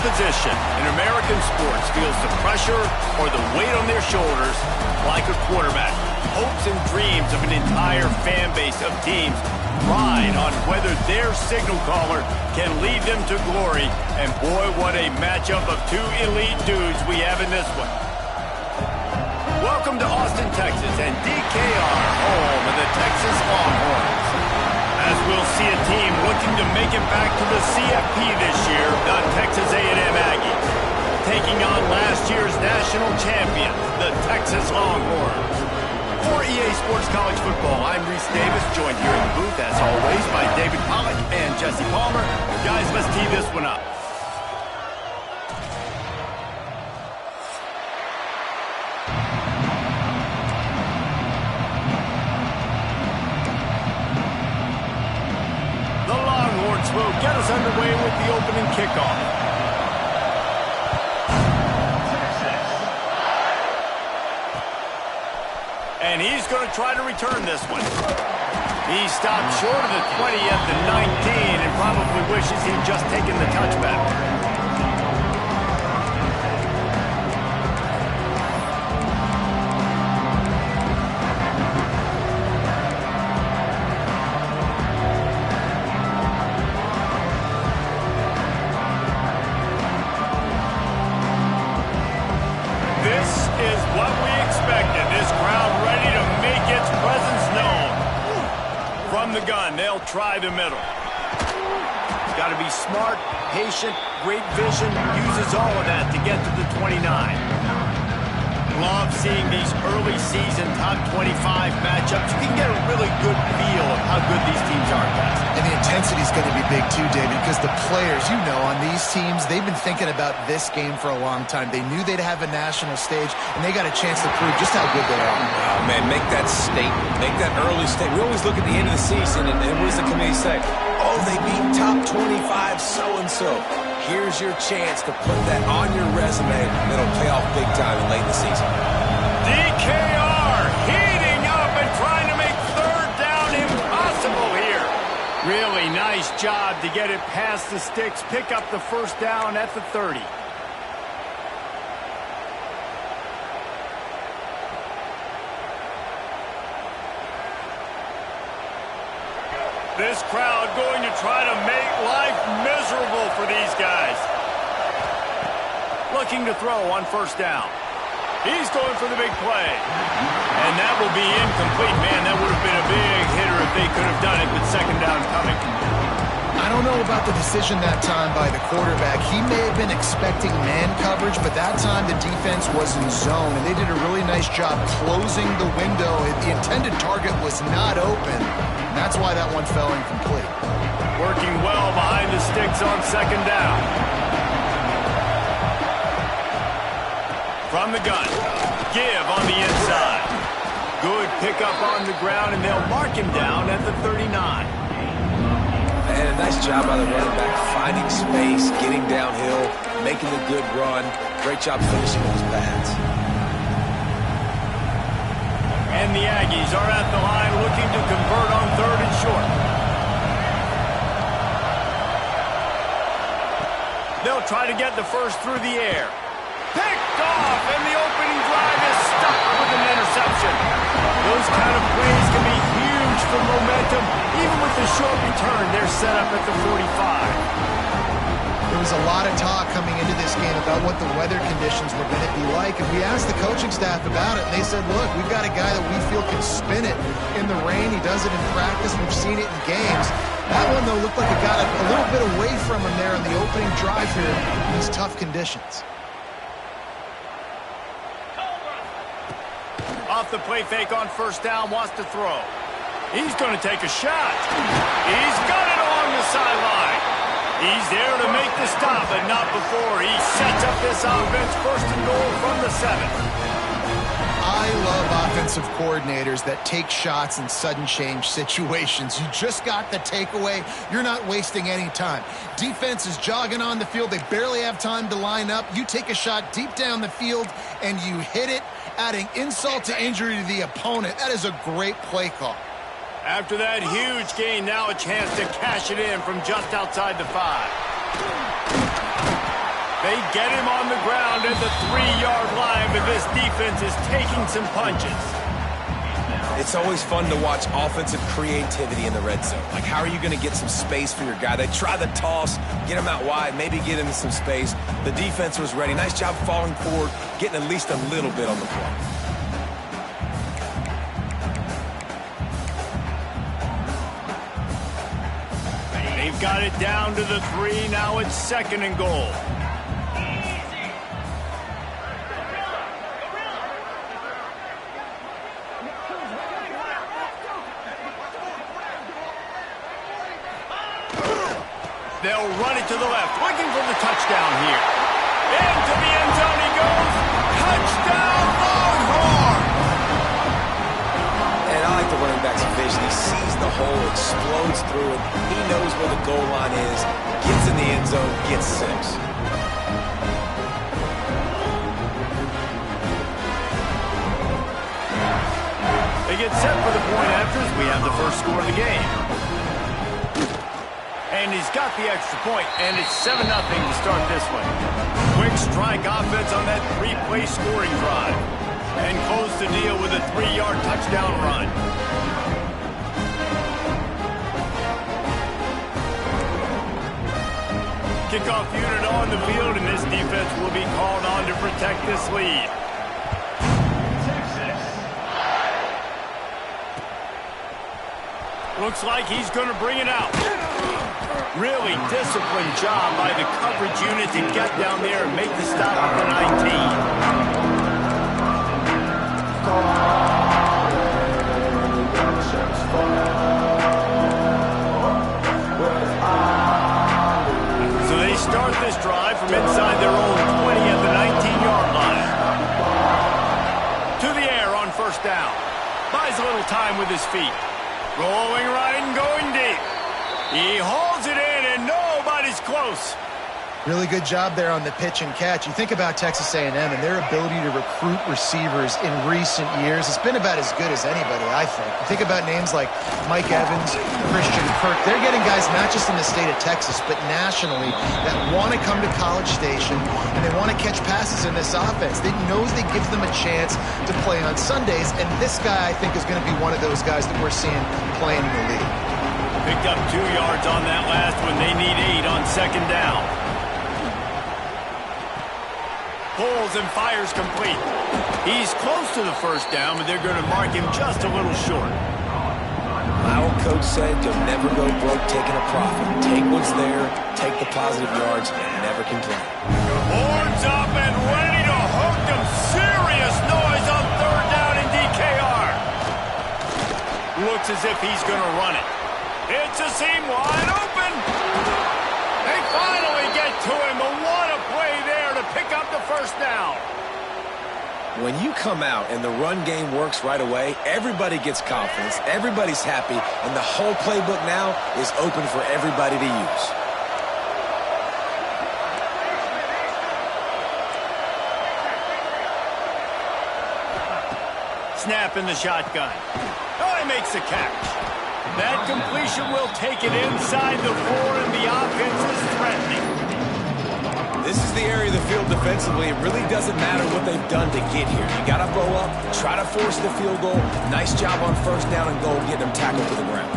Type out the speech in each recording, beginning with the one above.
position in American sports feels the pressure or the weight on their shoulders like a quarterback. Hopes and dreams of an entire fan base of teams ride on whether their signal caller can lead them to glory. And boy, what a matchup of two elite dudes we have in this one. Welcome to Austin, Texas, and DKR, home of the Texas Longhorns. As we'll see a team looking to make it back to the CFP this year, the Texas A&M Aggies, taking on last year's national champion, the Texas Longhorns. For EA Sports College Football, I'm Reese Davis, joined here in the booth, as always, by David Pollack and Jesse Palmer. Guys, let's tee this one up. Will get us underway with the opening kickoff. And he's going to try to return this one. He stopped short of the 20 at the 19 and probably wishes he'd just taken the touchback. The gun, they'll try the middle. He's got to be smart, patient, great vision, uses all of that to get to the 29. Love seeing these early season top 25 matchups. You can get a really good feel of how good these teams are, guys. And the intensity is going to be big too, David, because the players, you know, on these teams, they've been thinking about this game for a long time. They knew they'd have a national stage, and they got a chance to prove just how good they are. Oh, man, make that statement. Make that early statement. We always look at the end of the season, and what does the committee say? Oh, they beat top 25 so-and-so. Here's your chance to put that on your resume, and it'll pay off big time late in the season. DKR heating up and trying to make third down impossible here. Really nice job to get it past the sticks, pick up the first down at the 30. This crowd going to try to make life miserable for these guys. Looking to throw on first down. He's going for the big play. And that will be incomplete. Man, that would have been a big hitter if they could have done it, but second down coming. I don't know about the decision that time by the quarterback. He may have been expecting man coverage, but that time the defense was in zone, and they did a really nice job closing the window. The intended target was not open, and that's why that one fell incomplete. Working well behind the sticks on second down. From the gun, give on the inside. Good pickup on the ground, and they'll mark him down at the 39. And a nice job by the running back, finding space, getting downhill, making the good run. Great job finishing those pads. And the Aggies are at the line looking to convert on third and short. They'll try to get the first through the air. Picked off, and the opening drive is stuck with an interception. Those kind of plays can be huge for momentum. Even with the short return, they're set up at the 45. There was a lot of talk coming into this game about what the weather conditions were going to be like, and we asked the coaching staff about it, and they said, look, we've got a guy that we feel can spin it in the rain. He does it in practice. We've seen it in games. That one, though, looked like it got a little bit away from him there in the opening drive here in these tough conditions. Off the play fake on first down, wants to throw. He's going to take a shot. He's got it along the sideline. He's there to make the stop, but not before. He sets up this offense, first and goal from the 7. I love offensive coordinators that take shots in sudden change situations. You just got the takeaway. You're not wasting any time. Defense is jogging on the field. They barely have time to line up. You take a shot deep down the field, and you hit it, adding insult to injury to the opponent. That is a great play call. After that huge gain, now a chance to cash it in from just outside the 5. They get him on the ground at the 3-yard line, but this defense is taking some punches. It's always fun to watch offensive creativity in the red zone. Like, how are you going to get some space for your guy? They try the toss, get him out wide, maybe get him some space. The defense was ready. Nice job falling forward, getting at least a little bit on the play. They've got it down to the 3. Now it's 2nd and goal. They'll run it to the left, looking for the touchdown here. Into the end zone he goes. Touchdown, Longhorn! And I like the running back's vision. He sees the hole, explodes through it. He knows where the goal line is, gets in the end zone, gets 6. They get set for the point after as we have the first score of the game. And he's got the extra point, and it's 7-0 to start this one. Quick strike offense on that 3-play scoring drive. And close the deal with a 3-yard touchdown run. Kickoff unit on the field, and this defense will be called on to protect this lead. Looks like he's going to bring it out. Really disciplined job by the coverage unit to get down there and make the stop at the 19. So they start this drive from inside their own 20 at the 19-yard line. To the air on 1st down. Buys a little time with his feet. Rolling right and going deep. He hauls it in, and nobody's close. Really good job there on the pitch and catch. You think about Texas A&M and their ability to recruit receivers in recent years. It's been about as good as anybody, I think. You think about names like Mike Evans, Christian Kirk. They're getting guys not just in the state of Texas, but nationally that want to come to College Station and they want to catch passes in this offense. They knows they give them a chance to play on Sundays, and this guy, I think, is going to be one of those guys that we're seeing playing in the league. Picked up 2 yards on that last one. They need 8 on 2nd down. Pulls and fires complete. He's close to the 1st down, but they're going to mark him just a little short. My old coach said you'll never go broke taking a profit. Take what's there, take the positive yards, and never complain. Horns up and ready to hook them. Serious noise on 3rd down in DKR. Looks as if he's going to run it. It's a seam wide open. They finally get to him. But what a play there to pick up the 1st down. When you come out and the run game works right away, everybody gets confidence, everybody's happy, and the whole playbook now is open for everybody to use. Snap in the shotgun. Oh, he makes the catch. That completion will take it inside the 4, and the offense is threatening. This is the area of the field defensively. It really doesn't matter what they've done to get here. You got to blow up, try to force the field goal. Nice job on 1st down and goal, getting them tackled to the ground.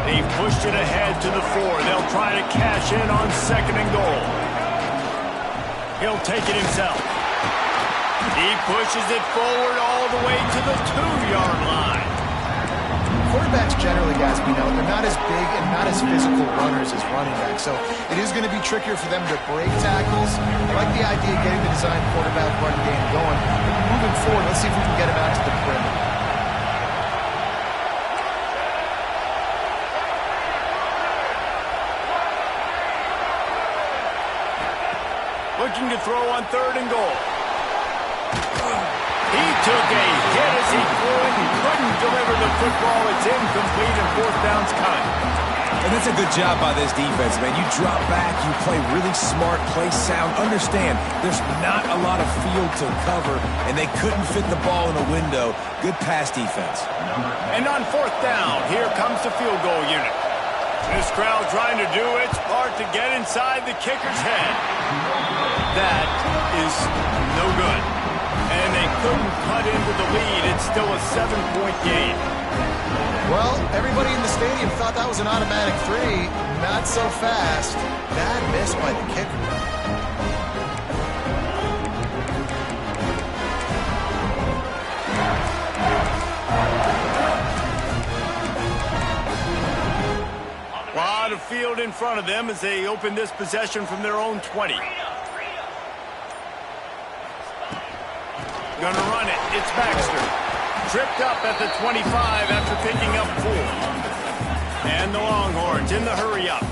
They've pushed it ahead to the 4. They'll try to cash in on 2nd and goal. He'll take it himself. He pushes it forward all the way to the 2-yard line. Quarterbacks generally, guys, we know, they're not as big and not as physical runners as running backs. So it is going to be trickier for them to break tackles. I like the idea of getting the design quarterback run game going. Moving forward, let's see if we can get him out to the perimeter. Looking to throw on 3rd and goal. He took a hit as he threw it and couldn't deliver the football. It's incomplete and 4th down's coming. And that's a good job by this defense, man. You drop back, you play really smart, play sound. Understand, there's not a lot of field to cover, and they couldn't fit the ball in a window. Good pass defense. And on 4th down, here comes the field goal unit. This crowd trying to do its part to get inside the kicker's head. that is no good. And they couldn't cut into the lead. It's still a 7-point game. Well, everybody in the stadium thought that was an automatic 3. Not so fast. Bad miss by the kicker. A lot of field in front of them as they open this possession from their own 20. Gonna run it. It's Baxter. Tripped up at the 25 after picking up 4. And the Longhorns in the hurry up.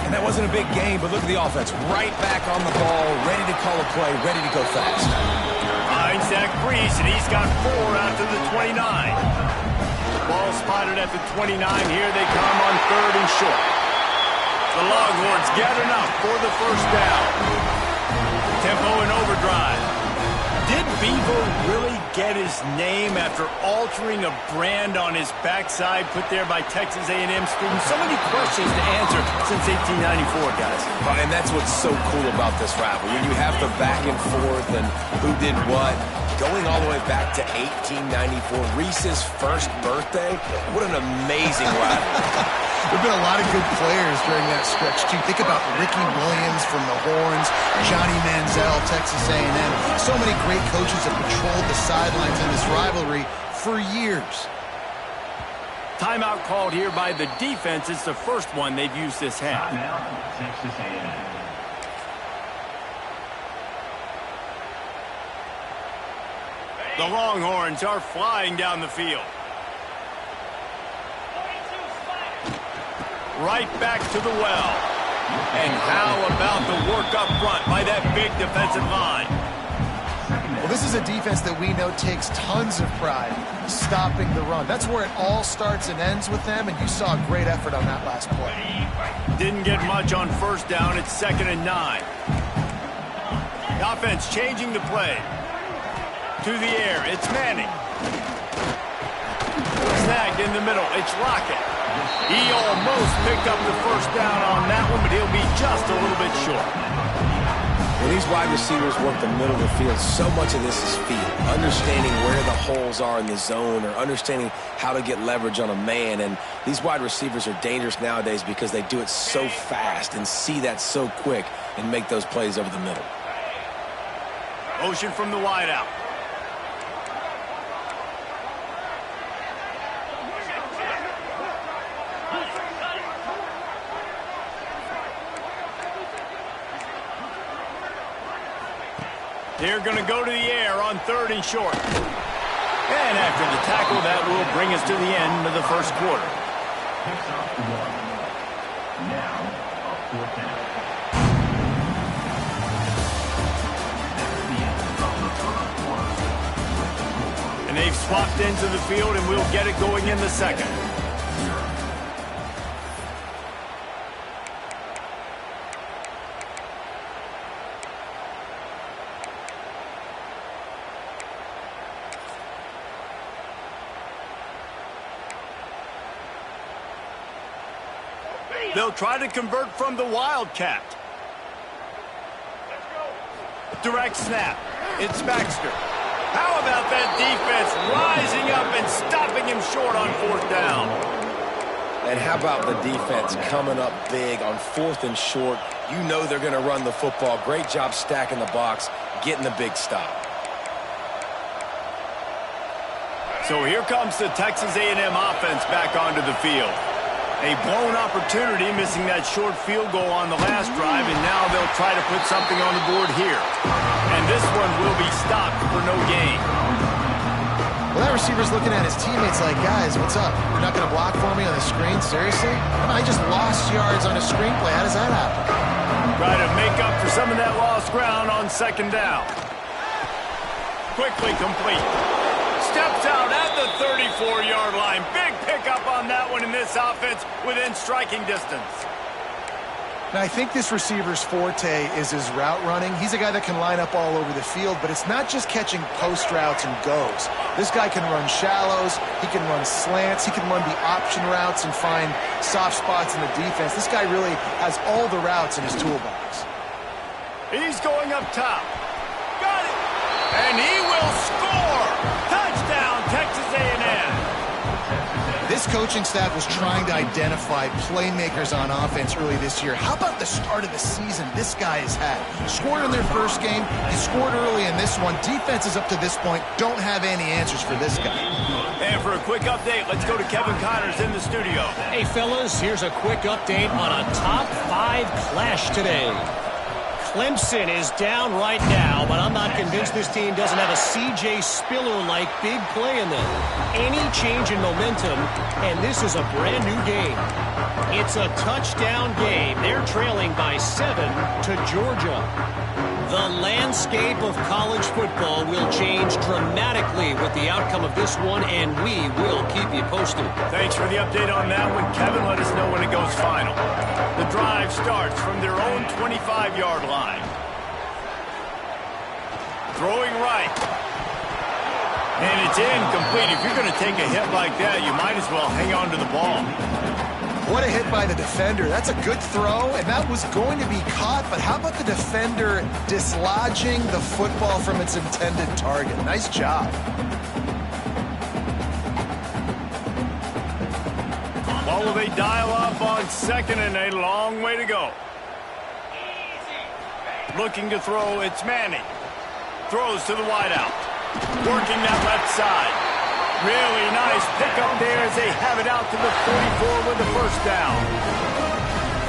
And that wasn't a big game, but look at the offense. Right back on the ball, ready to call a play, ready to go fast. Finds Zach Brees, and he's got 4 out to the 29. Ball spotted at the 29. Here they come on 3rd and short. The Longhorns get enough for the first down. Tempo in overdrive. Did Beaver really get his name after altering a brand on his backside put there by Texas A&M students? So many questions to answer since 1894, guys. And that's what's so cool about this rivalry. When you have the back and forth and who did what, going all the way back to 1894, Reese's first birthday. What an amazing rivalry. There have been a lot of good players during that stretch, too. Think about Ricky Williams from the Horns, Johnny Manziel, Texas A&M. So many great coaches have patrolled the sidelines in this rivalry for years. Timeout called here by the defense. It's the first one they've used this half. Texas A&M. The Longhorns are flying down the field. Right back to the well. And how about the work up front by that big defensive line? Well, this is a defense that we know takes tons of pride stopping the run. That's where it all starts and ends with them, and you saw a great effort on that last play. Didn't get much on first down. It's 2nd and 9. The offense changing the play. To the air. It's Manning. Snagged in the middle. It's Lockett. He almost picked up the first down on that one, but he'll be just a little bit short. When these wide receivers work the middle of the field, so much of this is feel. Understanding where the holes are in the zone or understanding how to get leverage on a man. And these wide receivers are dangerous nowadays because they do it so fast and see that so quick and make those plays over the middle. Motion from the wideout. They're going to go to the air on 3rd and short. And after the tackle, that will bring us to the end of the first quarter. And they've swapped into the field, and we'll get it going in the second. They'll try to convert from the Wildcat. Direct snap. It's Baxter. How about that defense rising up and stopping him short on 4th down? And how about the defense coming up big on 4th and short? You know they're going to run the football. Great job stacking the box, getting the big stop. So here comes the Texas A&M offense back onto the field. A blown opportunity, missing that short field goal on the last drive, and now they'll try to put something on the board here. And this one will be stopped for no gain. Well, that receiver's looking at his teammates like, guys, what's up? You're not going to block for me on the screen? Seriously? I just lost yards on a screenplay. How does that happen? Try to make up for some of that lost ground on 2nd down. Quickly complete. Steps out at the 34-yard line. Big pickup on that one in this offense within striking distance. Now, I think this receiver's forte is his route running. He's a guy that can line up all over the field, but it's not just catching post routes and goes. This guy can run shallows, he can run slants, he can run the option routes and find soft spots in the defense. This guy really has all the routes in his toolbox. He's going up top. Got it. And he will score. Touchdown, Texas A&M. This coaching staff was trying to identify playmakers on offense early this year. How about the start of the season this guy has had? Scored in their first game. He scored early in this one. Defenses up to this point don't have any answers for this guy. And for a quick update, let's go to Kevin Connors in the studio. Hey, fellas, here's a quick update on a top 5 clash today. Clemson is down right now, but I'm not convinced this team doesn't have a C.J. Spiller-like big play in them. Any change in momentum, and this is a brand new game. It's a touchdown game. They're trailing by 7 to Georgia. The landscape of college football will change dramatically with the outcome of this one, and we will keep you posted. Thanks for the update on that one, Kevin. Let us know when it goes final. The drive starts from their own 25-yard line. Throwing right. And it's incomplete. If you're going to take a hit like that, you might as well hang on to the ball. What a hit by the defender. That's a good throw, and that was going to be caught, but how about the defender dislodging the football from its intended target? Nice job. Well, will they dial up on second and a long way to go? Looking to throw, it's Manning. Throws to the wideout. Working that left side. Really nice pickup there as they have it out to the 44 with the first down.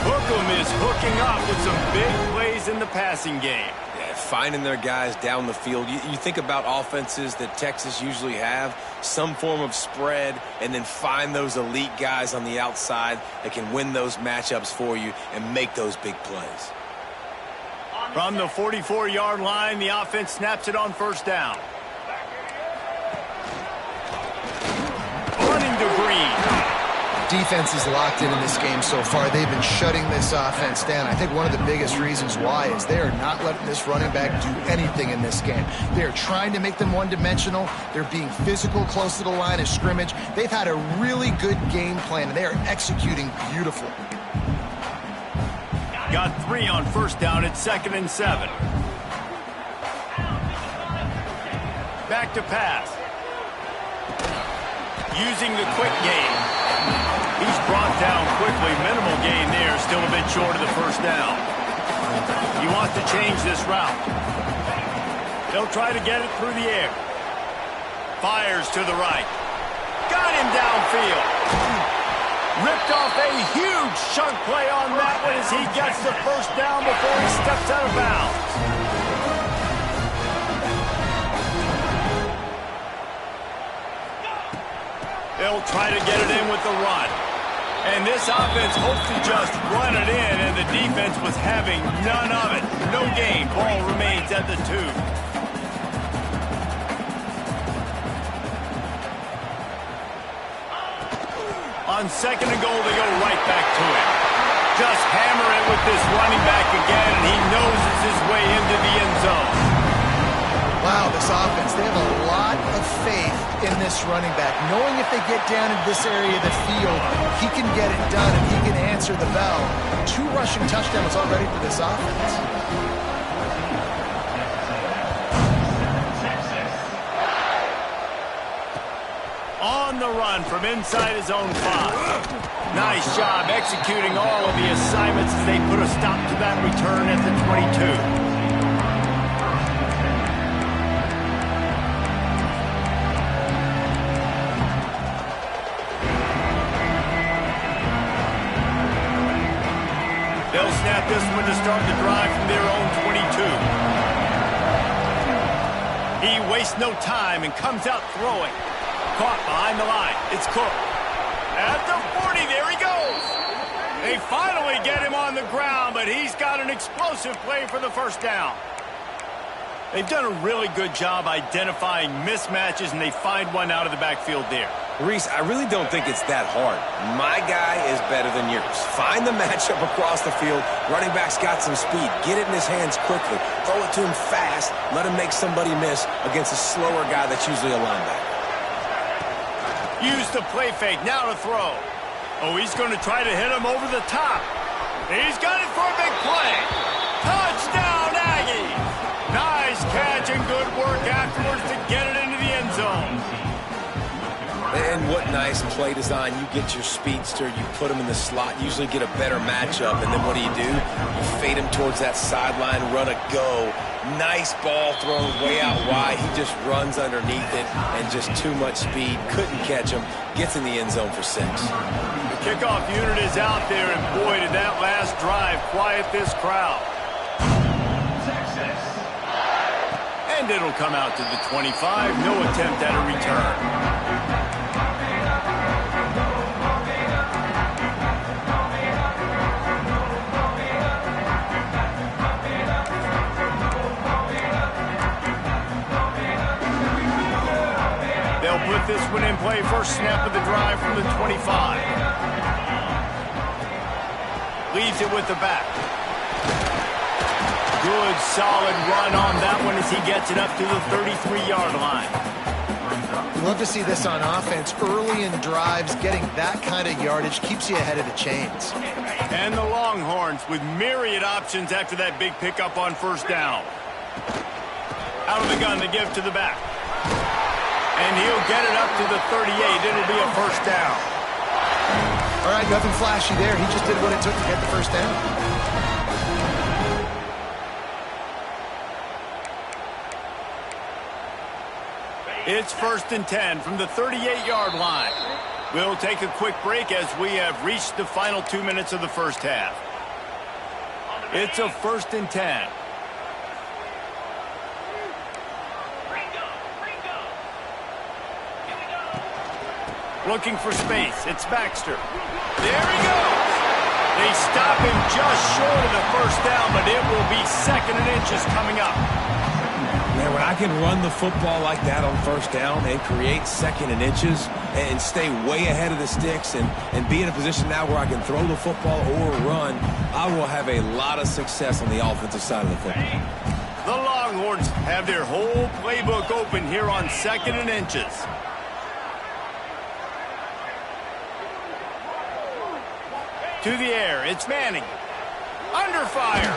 Hookem is hooking up with some big plays in the passing game. Yeah, finding their guys down the field. You think about offenses that Texas usually have, some form of spread, and then find those elite guys on the outside that can win those matchups for you and make those big plays. From the 44-yard line, the offense snaps it on first down. Running to Green. Defense is locked in this game so far. They've been shutting this offense down. I think one of the biggest reasons why is they are not letting this running back do anything in this game. They're trying to make them one-dimensional. They're being physical close to the line of scrimmage. They've had a really good game plan, and they are executing beautifully. Got 3 on first down at 2nd and 7. Back to pass. Using the quick game. He's brought down quickly. Minimal gain there. Still a bit short of the first down. He wants to change this route. They'll try to get it through the air. Fires to the right. Got him downfield. Ripped off a huge chunk play on that one as he gets the first down before he steps out of bounds. They'll try to get it in with the run. And this offense hopes to just run it in, and the defense was having none of it. No gain. Ball remains at the 2. On 2nd and goal, they go right back to it. Just hammer it with this running back again, and he noses his way into the end zone. Wow, this offense, they have a lot of faith in this running back, knowing if they get down in this area of the field, he can get it done and he can answer the bell. 2 rushing touchdowns already for this offense. On the run from inside his own 5. Nice job executing all of the assignments as they put a stop to that return at the 22. They'll snap this one to start the drive from their own 22. He wastes no time and comes out throwing. Caught behind the line. It's Cook. At the 40, there he goes. They finally get him on the ground, but he's got an explosive play for the first down. They've done a really good job identifying mismatches, and they find one out of the backfield there. Reese, I really don't think it's that hard. My guy is better than yours. Find the matchup across the field. Running back's got some speed. Get it in his hands quickly. Throw it to him fast. Let him make somebody miss against a slower guy that's usually a linebacker. Use the play fake. Now to throw. Oh, he's going to try to hit him over the top. He's got it for a big play. Touchdown, what nice play design. You get your speedster, you put him in the slot, usually get a better matchup, and then what do? You fade him towards that sideline, run a go. Nice ball thrown way out wide. He just runs underneath it, and just too much speed. Couldn't catch him. Gets in the end zone for 6. The kickoff unit is out there, and boy, did that last drive quiet this crowd. And it'll come out to the 25. No attempt at a return. They'll put this one in play. First snap of the drive from the 25. Leaves it with the back. Good, solid run on that one as he gets it up to the 33-yard line. You love to see this on offense. Early in drives, getting that kind of yardage keeps you ahead of the chains. And the Longhorns with myriad options after that big pickup on first down. Out of the gun to give to the back. And he'll get it up to the 38. It'll be a first down. All right, nothing flashy there. He just did what it took to get the first down. It's 1st and 10 from the 38-yard line. We'll take a quick break as we have reached the final 2 minutes of the first half. It's a 1st and 10. Looking for space. It's Baxter. There he goes. They stop him just short of the first down, but it will be 2nd and inches coming up. Man, when I can run the football like that on first down and create 2nd and inches and stay way ahead of the sticks and be in a position now where I can throw the football or run, I will have a lot of success on the offensive side of the football. The Longhorns have their whole playbook open here on 2nd and inches. To the air, it's Manning. Under fire.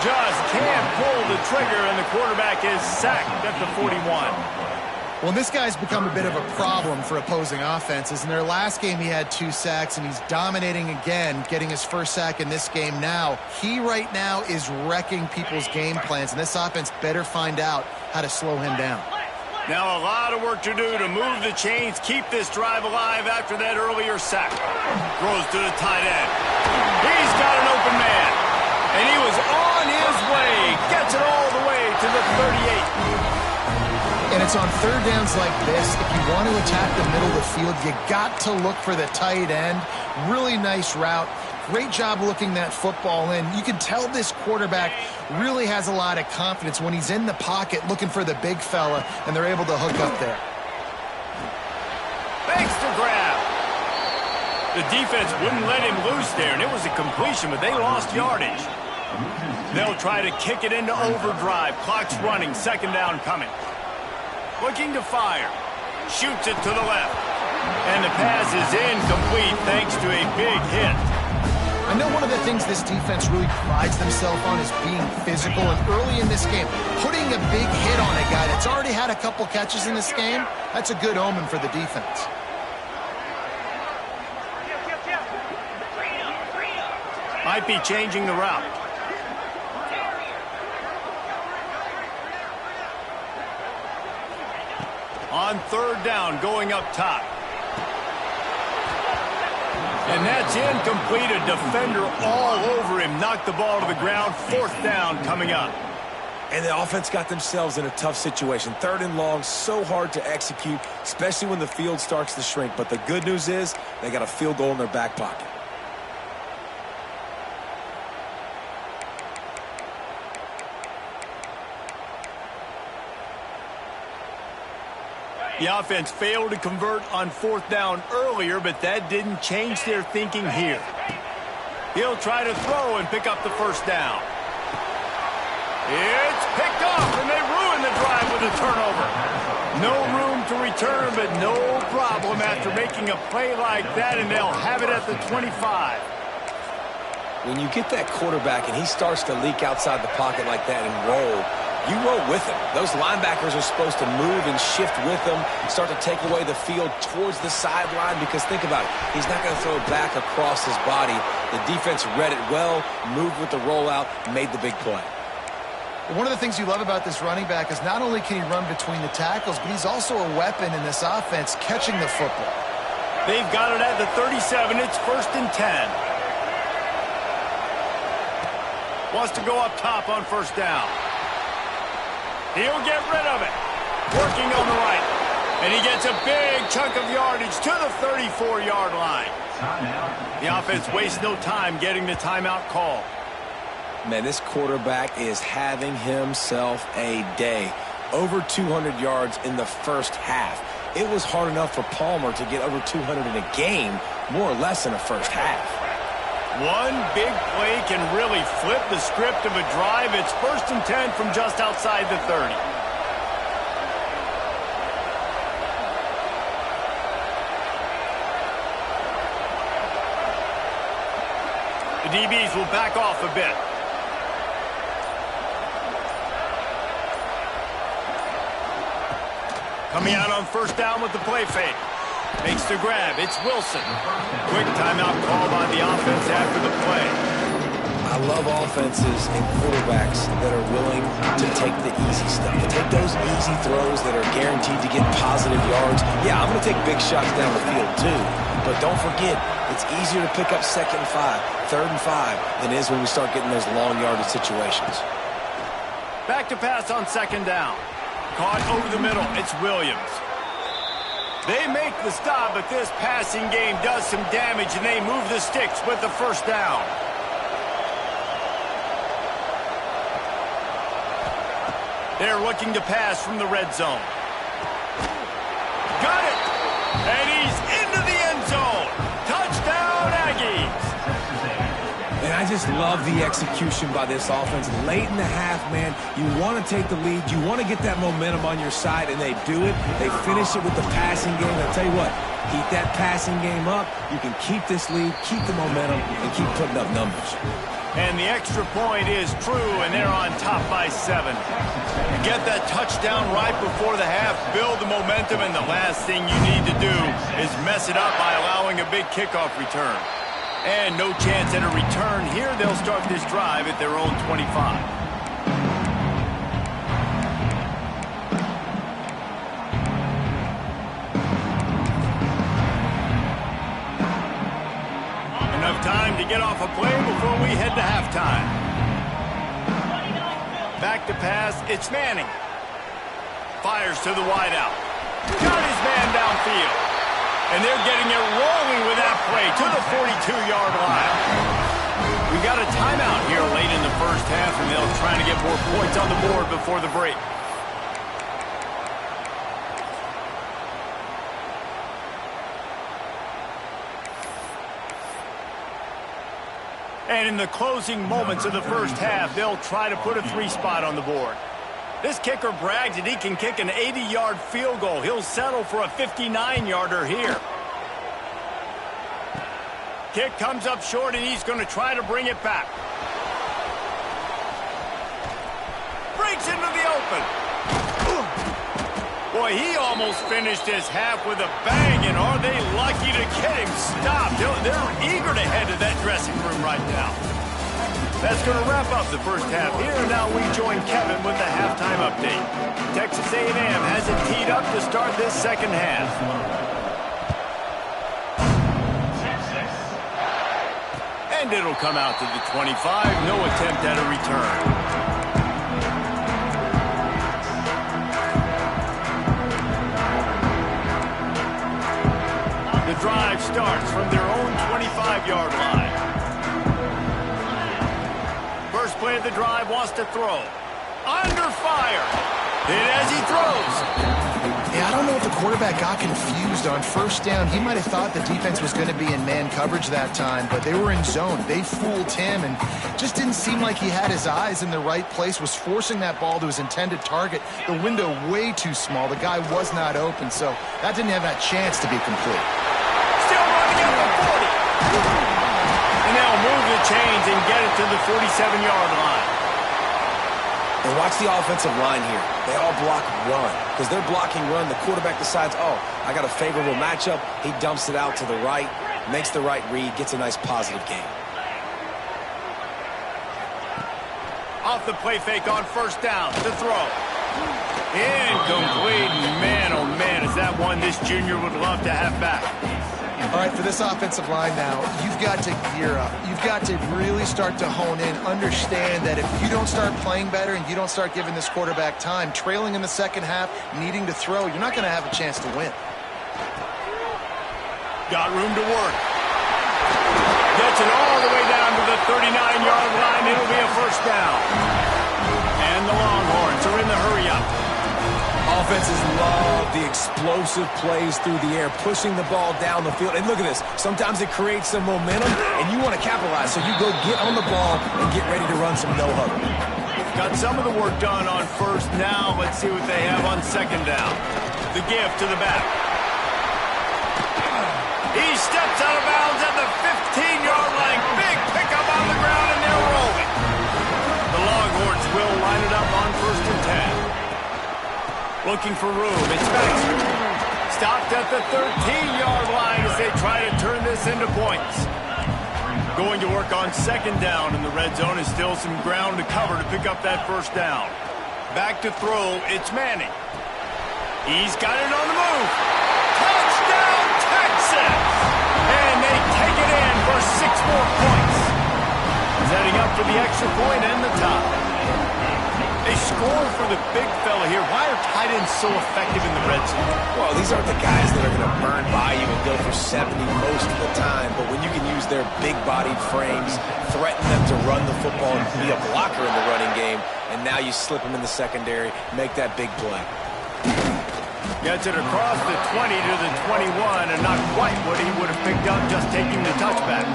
Just can't pull the trigger, and the quarterback is sacked at the 41. Well, this guy's become a bit of a problem for opposing offenses. In their last game, he had 2 sacks, and he's dominating again, getting his first sack in this game now. He right now is wrecking people's game plans, and this offense better find out how to slow him down. Now a lot of work to do to move the chains, keep this drive alive after that earlier sack. Throws to the tight end. He's got an open man. And he was on his way. Gets it all the way to the 38. And it's on third downs like this. If you want to attack the middle of the field, you got to look for the tight end. Really nice route. Great job looking that football in. You can tell this quarterback really has a lot of confidence when he's in the pocket looking for the big fella, and they're able to hook up there. Thanks to grab. The defense wouldn't let him loose there, and it was a completion, but they lost yardage. They'll try to kick it into overdrive. Clock's running. 2nd down coming. Looking to fire. Shoots it to the left. And the pass is incomplete thanks to a big hit. I know one of the things this defense really prides themselves on is being physical, and early in this game, putting a big hit on a guy that's already had a couple catches in this game, that's a good omen for the defense. Might be changing the route. On 3rd down, going up top. And that's incomplete. A defender all over him. Knocked the ball to the ground. 4th down coming up. And the offense got themselves in a tough situation. 3rd and long, so hard to execute, especially when the field starts to shrink. But the good news is they got a field goal in their back pocket. The offense failed to convert on 4th down earlier, but that didn't change their thinking here. He'll try to throw and pick up the first down. It's picked off, and they ruin the drive with a turnover. No room to return, but no problem after making a play like that, and they'll have it at the 25. When you get that quarterback and he starts to leak outside the pocket like that and roll, You roll with him. Those linebackers are supposed to move and shift with him, start to take away the field towards the sideline, because think about it. He's not going to throw it back across his body. The defense read it well, moved with the rollout, made the big play. One of the things you love about this running back is not only can he run between the tackles, but he's also a weapon in this offense catching the football. They've got it at the 37. It's 1st and 10. Wants to go up top on 1st down. He'll get rid of it. Working on the right. And he gets a big chunk of yardage to the 34-yard line. The offense wastes no time getting the timeout call. Man, this quarterback is having himself a day. Over 200 yards in the first half. It was hard enough for Palmer to get over 200 in a game, more or less in the first half. One big play can really flip the script of a drive. It's 1st and 10 from just outside the 30. The DBs will back off a bit. Coming out on 1st down with the play fake. Makes the grab. It's Wilson. Quick timeout call by the offense after the play. I love offenses and quarterbacks that are willing to take the easy stuff, to take those easy throws that are guaranteed to get positive yards. Yeah, I'm going to take big shots down the field too, but don't forget, it's easier to pick up 2nd and 5, 3rd and 5 than it is when we start getting those long yardage situations. Back to pass on 2nd down. Caught over the middle. It's Williams. They make the stop, but this passing game does some damage, and they move the sticks with the 1st down. They're looking to pass from the red zone. Got it! And he's into the end zone. Touchdown, Aggies! And I just love the execution by this offense. Late in the half, man, you want to take the lead. You want to get that momentum on your side, and they do it. They finish it with the passing game. I'll tell you what, keep that passing game up. You can keep this lead, keep the momentum, and keep putting up numbers. And the extra point is true, and they're on top by 7. You get that touchdown right before the half, build the momentum, and the last thing you need to do is mess it up by allowing a big kickoff return. And no chance at a return here. They'll start this drive at their own 25. Enough time to get off a play before we head to halftime. Back to pass, it's Manning. Fires to the wideout. Got his man downfield. And they're getting it rolling with that play to the 42-yard line. We got a timeout here late in the first half, and they'll try to get more points on the board before the break. And in the closing moments of the first half, they'll try to put a 3 spot on the board. This kicker brags that he can kick an 80-yard field goal. He'll settle for a 59-yarder here. Kick comes up short, and he's going to try to bring it back. Breaks into the open. Boy, he almost finished his half with a bang, and are they lucky to get him stopped? They're eager to head to that dressing room right now. That's going to wrap up the first half here. Now we join Kevin with the halftime update. Texas A&M has it teed up to start this second half. And it'll come out to the 25. No attempt at a return. The drive starts from their own 25-yard line. First play of the drive, wants to throw. Under fire. Hit as he throws. Yeah, I don't know if the quarterback got confused on first down. He might have thought the defense was going to be in man coverage that time, but they were in zone. They fooled him and just didn't seem like he had his eyes in the right place, was forcing that ball to his intended target. The window way too small. The guy was not open, so that didn't have that chance to be complete. Still running at the 40. And they'll move the chains and get it to the 47-yard line. And watch the offensive line here. They all block run. Because they're blocking run, the quarterback decides, oh, I got a favorable matchup. He dumps it out to the right, makes the right read, gets a nice positive gain. Off the play fake on first down to throw. Incomplete. Man, oh man, is that one this junior would love to have back. All right, for this offensive line now, you've got to gear up. You've got to really start to hone in, understand that if you don't start playing better and you don't start giving this quarterback time, trailing in the second half, needing to throw, you're not going to have a chance to win. Got room to work. Gets it all the way down to the 39-yard line. It'll be a first down. And the Longhorns are in the hurry-up. Offenses love the explosive plays through the air, pushing the ball down the field. And look at this. Sometimes it creates some momentum, and you want to capitalize. So you go get on the ball and get ready to run some no-huddle. Got some of the work done on first. Now let's see what they have on second down. The give to the back. He steps out of bounds at the 15-yard line. Big pickup on the ground, and they're rolling. The Longhorns will line it up on first and 10. Looking for room. It's Baxter. Stopped at the 13-yard line as they try to turn this into points. Going to work on second down in the red zone is still some ground to cover to pick up that first down. Back to throw. It's Manning. He's got it on the move. Touchdown, Texas! And they take it in for 6 more points. Setting up for the extra point and the tie. They score for the big fella here. Why are tight ends so effective in the red zone? Well, these aren't the guys that are going to burn by you and go for 70 most of the time. But when you can use their big-bodied frames, threaten them to run the football and be a blocker in the running game, and now you slip them in the secondary, make that big play. Gets it across the 20 to the 21, and not quite what he would have picked up just taking the touchback.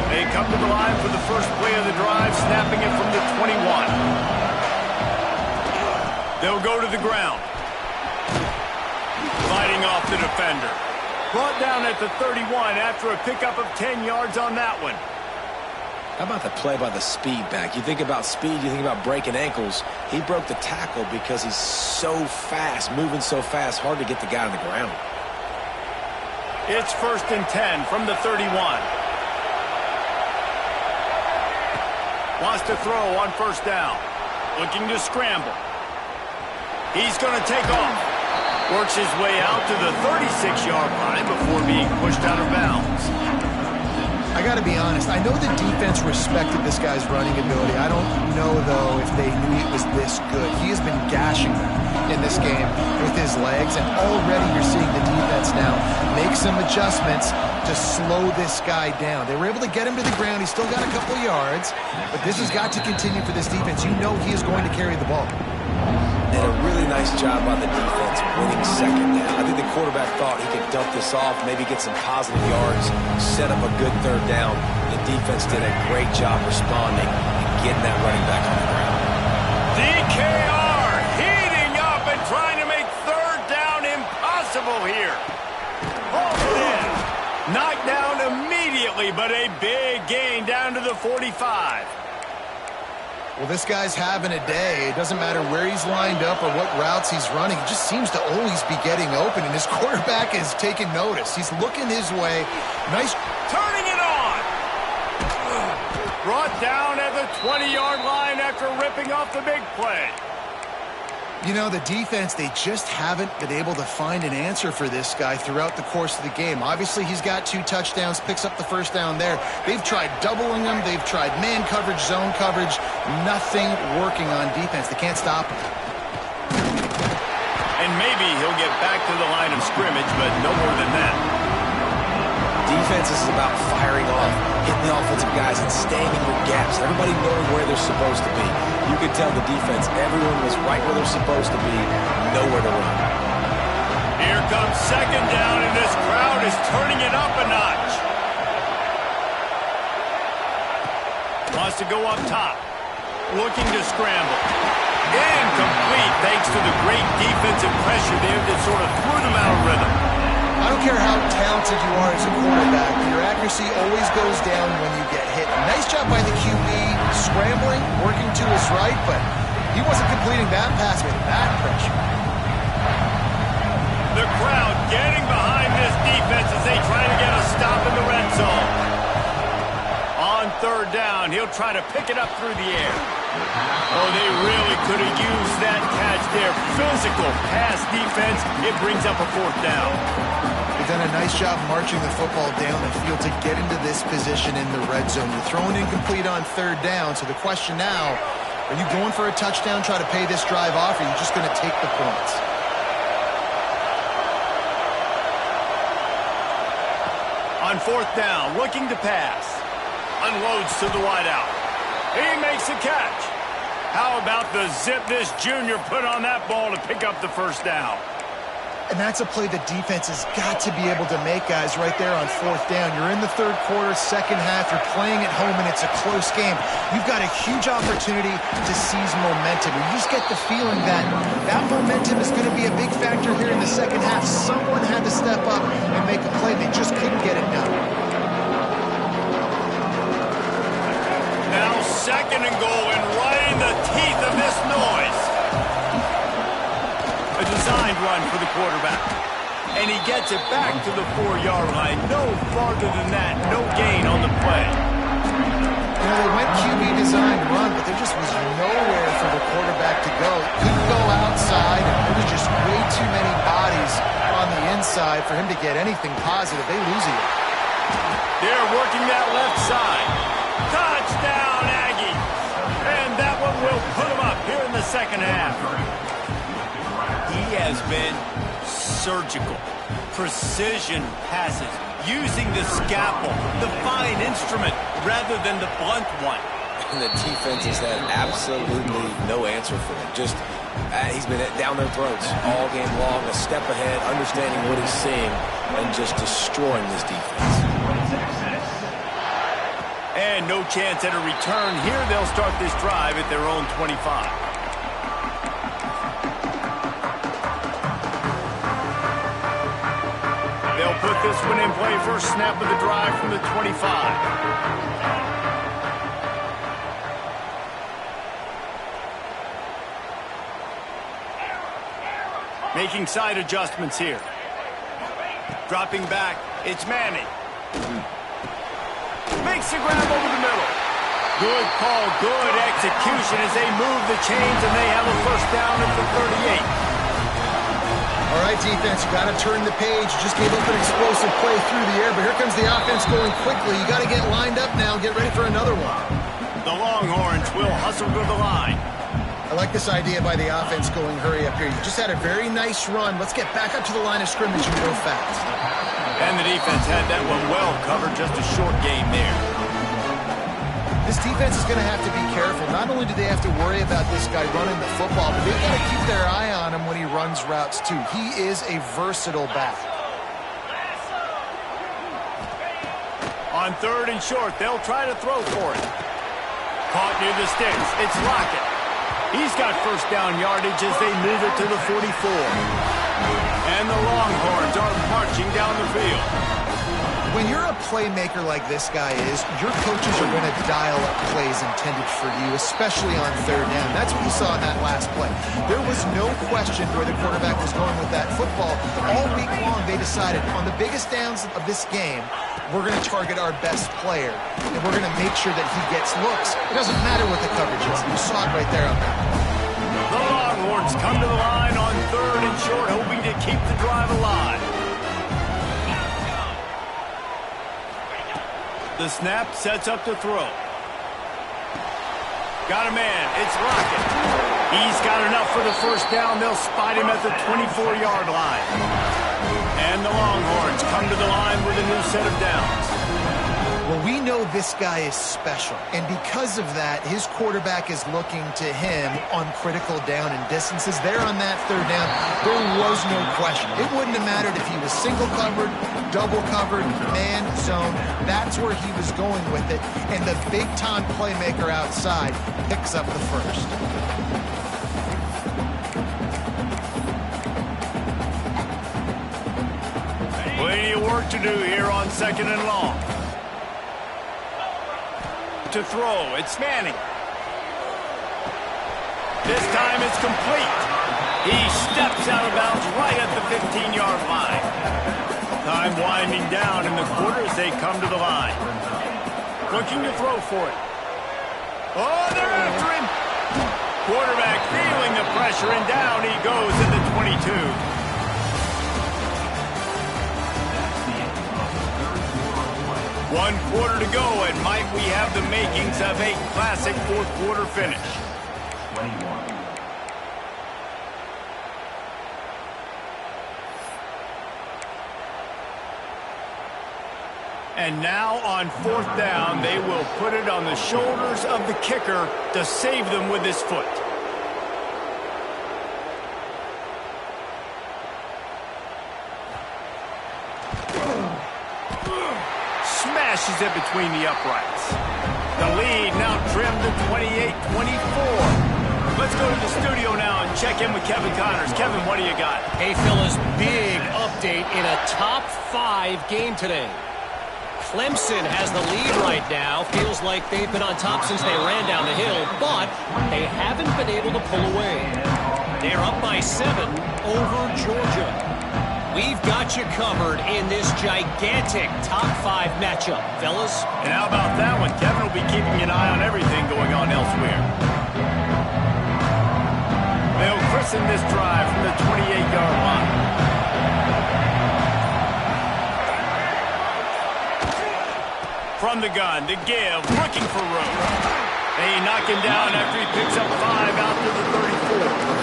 They come to the line for the first play of the drive, snapping it from the 21. They'll go to the ground. Fighting off the defender. Brought down at the 31 after a pickup of 10 yards on that one. How about the play by the speed back? You think about speed, you think about breaking ankles. He broke the tackle because he's so fast, moving so fast, hard to get the guy on the ground. It's first and 10 from the 31. Wants to throw on first down. Looking to scramble. He's going to take off. Works his way out to the 36-yard line before being pushed out of bounds. I got to be honest. I know the defense respected this guy's running ability. I don't know, though, if they knew he was this good. He has been gashing them in this game with his legs, and already you're seeing the defense now make some adjustments to slow this guy down. They were able to get him to the ground. He's still got a couple yards, but this has got to continue for this defense. You know he is going to carry the ball. And a really nice job by the defense winning second down. I think the quarterback thought he could dump this off, maybe get some positive yards, set up a good third down. The defense did a great job responding and getting that running back on the ground. DKR heating up and trying to make third down impossible here. Hold it in. Knocked down immediately, but a big gain down to the 45. Well, this guy's having a day. It doesn't matter where he's lined up or what routes he's running. He just seems to always be getting open, and his quarterback is taking notice. He's looking his way. Nice. Turning it on. Brought down at the 20-yard line after ripping off the big play. You know, the defense, they just haven't been able to find an answer for this guy throughout the course of the game. Obviously, he's got 2 touchdowns, picks up the first down there. They've tried doubling him. They've tried man coverage, zone coverage. Nothing working on defense. They can't stop him. And maybe he'll get back to the line of scrimmage, but no more than that. Defense is about firing off, hitting the offensive guys, and staying in your gaps. Everybody knowing where they're supposed to be. You could tell the defense, everyone was right where they're supposed to be, nowhere to run. Here comes second down, and this crowd is turning it up a notch. Wants to go up top. Looking to scramble. Incomplete, thanks to the great defensive pressure there that sort of threw them out of rhythm. I don't care how talented you are as a quarterback, your accuracy always goes down when you get hit. Nice job by the QB, scrambling, working to his right, but he wasn't completing that pass with that pressure. The crowd getting behind this defense as they try to get a stop in the red zone. On third down, he'll try to pick it up through the air. Oh, they really could have used that catch there. Physical pass defense. It brings up a fourth down. They've done a nice job marching the football down the field to get into this position in the red zone. You're throwing incomplete on third down, so the question now, are you going for a touchdown, try to pay this drive off, or are you just going to take the points? On fourth down, looking to pass. Unloads to the wideout. He makes a catch. How about the zip this junior put on that ball to pick up the first down? And that's a play the defense has got to be able to make, guys, right there on fourth down. You're in the third quarter, second half. You're playing at home, and it's a close game. You've got a huge opportunity to seize momentum. You just get the feeling that that momentum is going to be a big factor here in the second half. Someone had to step up and make a play. They just couldn't get it done. Now second and goal, and right in the teeth of this noise. A designed run for the quarterback. And he gets it back to the 4-yard line. No farther than that. No gain on the play. You know, they went QB designed run, but there just was nowhere for the quarterback to go. Couldn't go outside. There was just way too many bodies on the inside for him to get anything positive. They lose it. They're working that left side. Touchdown, Aggie. And that one will put him up here in the second half. He has been surgical. Precision passes. Using the scalpel, the fine instrument, rather than the blunt one. And the defense has had absolutely no answer for him. Just, he's been down their throats all game long, a step ahead, understanding what he's seeing, and just destroying this defense. And no chance at a return here. They'll start this drive at their own 25. They'll put this one in play. First snap of the drive from the 25. Making side adjustments here. Dropping back. It's Manning. Makes the grab over the middle. Good call, good execution as they move the chains, and they have a first down at the 38. All right, defense, you got to turn the page. You just gave up an explosive play through the air, but here comes the offense going quickly. You got to get lined up now. Get ready for another one. The Longhorns will hustle to the line. I like this idea by the offense going hurry up here. You just had a very nice run. Let's get back up to the line of scrimmage and go fast. And the defense had that one well covered. Just a short game there. This defense is going to have to be careful. Not only do they have to worry about this guy running the football, but they've got to keep their eye on him when he runs routes too. He is a versatile back. On third and short, they'll try to throw for it. Caught near the sticks. It's Lockett. He's got first down yardage as they move it to the 44. And the Longhorns are marching down the field. When you're a playmaker like this guy is, your coaches are going to dial up plays intended for you, especially on third down. That's what you saw in that last play. There was no question where the quarterback was going with that football. All week long, they decided on the biggest downs of this game, we're going to target our best player, and we're going to make sure that he gets looks. It doesn't matter what the coverage is. You saw it right there on that. The Longhorns come to the line on third and short, hoping to keep the drive alive. The snap sets up to throw. Got a man. It's Lockett. He's got enough for the first down. They'll spot him at the 24-yard line. And the Longhorns come to the line with a new set of downs. Well, we know this guy is special, and because of that, his quarterback is looking to him on critical down and distances. There on that third down, there was no question. It wouldn't have mattered if he was single covered, double covered, man, zone. That's where he was going with it, and the big-time playmaker outside picks up the first. Plenty of work to do here on 2nd and long. To throw, it's Manning. This time it's complete. He steps out of bounds right at the 15-yard line. Time winding down in the quarter as they come to the line. Looking to throw for it. Oh, they're after him. Quarterback feeling the pressure, and down he goes at the 22. One quarter to go, and might we have the makings of a classic fourth quarter finish. 21. And now on 4th down, they will put it on the shoulders of the kicker to save them with his foot. Smashes it between the uprights. The lead now trimmed to 28-24. Let's go to the studio now and check in with Kevin Connors. Kevin, what do you got? Hey, fellas, big update in a top 5 game today. Clemson has the lead right now. Feels like they've been on top since they ran down the hill, but they haven't been able to pull away. They're up by 7 over Georgia. We've got you covered in this gigantic top 5 matchup, fellas. And how about that one? Kevin will be keeping an eye on everything going on elsewhere. They'll christen this drive from the 28-yard line. From the gun, to give, looking for room. They knock him down after he picks up 5 out to the 34.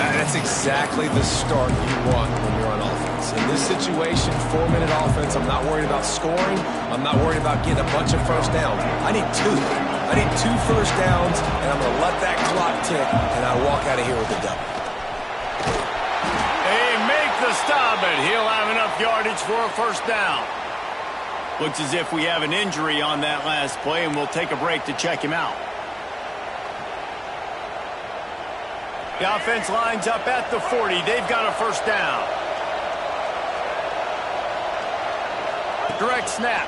That's exactly the start you want when you're on offense. In this situation, 4-minute offense, I'm not worried about scoring. I'm not worried about getting a bunch of first downs. I need 2. I need 2 first downs, and I'm going to let that clock tick, and I walk out of here with a W. They make the stop, and he'll have enough yardage for a first down. Looks as if we have an injury on that last play, and we'll take a break to check him out. The offense lines up at the 40. They've got a first down. Direct snap.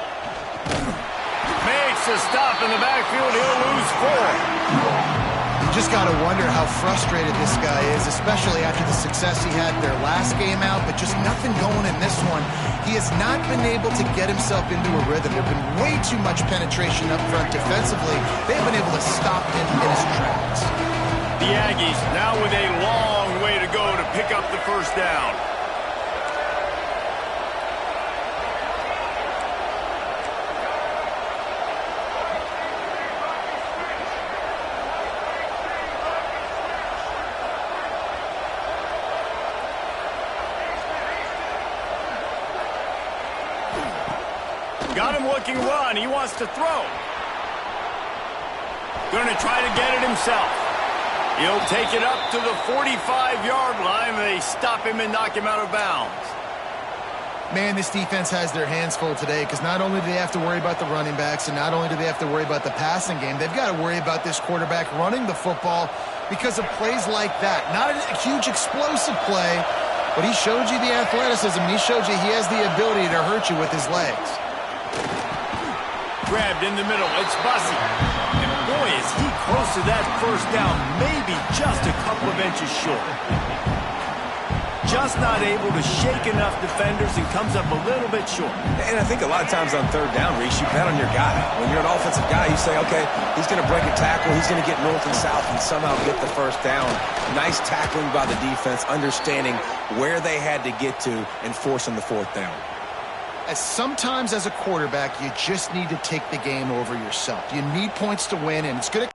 Makes a stop in the backfield. He'll lose 4. You just got to wonder how frustrated this guy is, especially after the success he had their last game out, but just nothing going in this one. He has not been able to get himself into a rhythm. There have been way too much penetration up front defensively. They've been able to stop him in his tracks. The Aggies now with a long way to go to pick up the first down. Got him looking run. He wants to throw. Going to try to get it himself. He'll take it up to the 45-yard line. They stop him and knock him out of bounds. Man, this defense has their hands full today because not only do they have to worry about the running backs and not only do they have to worry about the passing game, they've got to worry about this quarterback running the football because of plays like that. Not a huge explosive play, but he showed you the athleticism. He showed you he has the ability to hurt you with his legs. Grabbed in the middle. It's Bussey. And boy, is he close to that first down. Maybe just a couple of inches short. Just not able to shake enough defenders and comes up a little bit short. And I think a lot of times on 3rd down, Reese, you bet on your guy. When you're an offensive guy, you say, okay, he's going to break a tackle. He's going to get north and south and somehow get the first down. Nice tackling by the defense, understanding where they had to get to and forcing the 4th down. Sometimes as a quarterback, you just need to take the game over yourself. You need points to win, and it's going to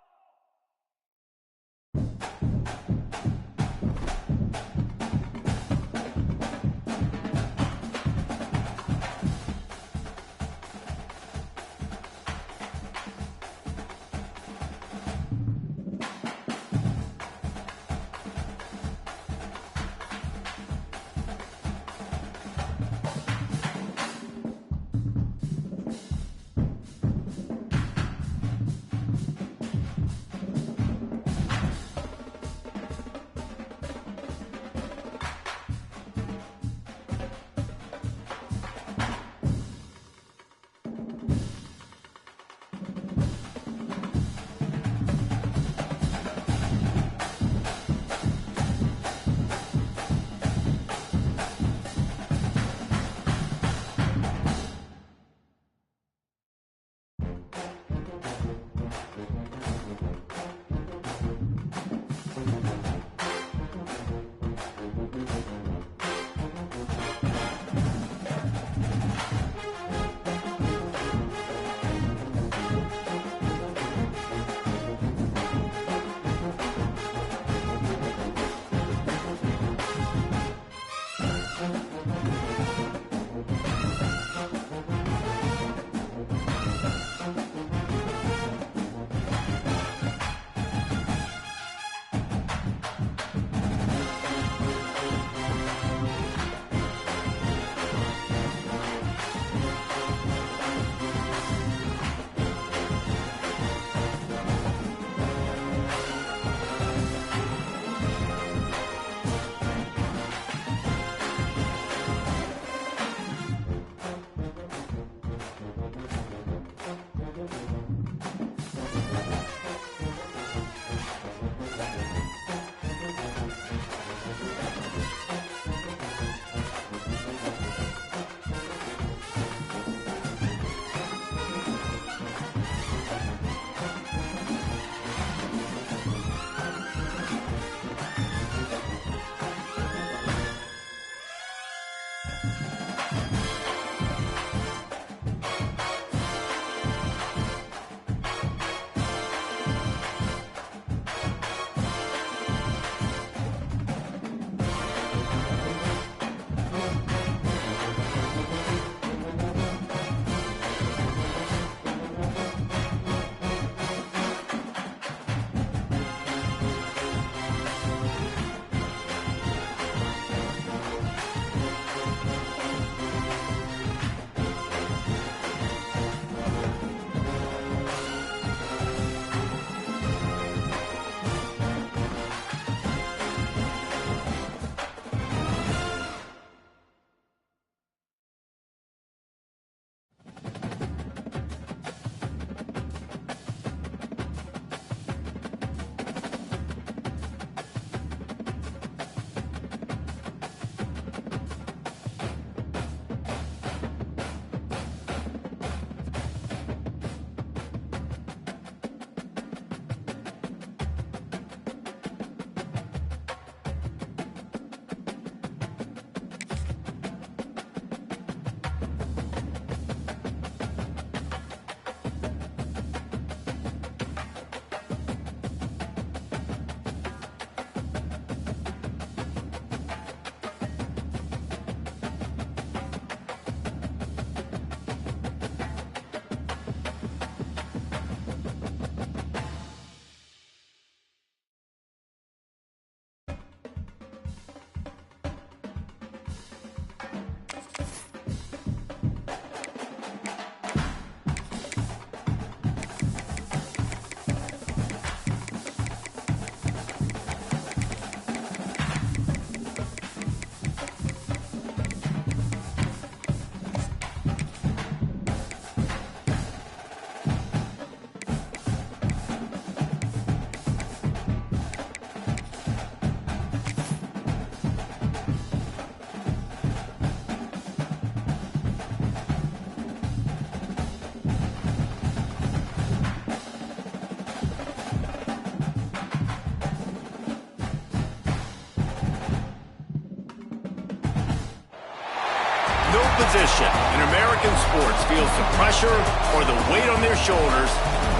position in American sports feels the pressure or the weight on their shoulders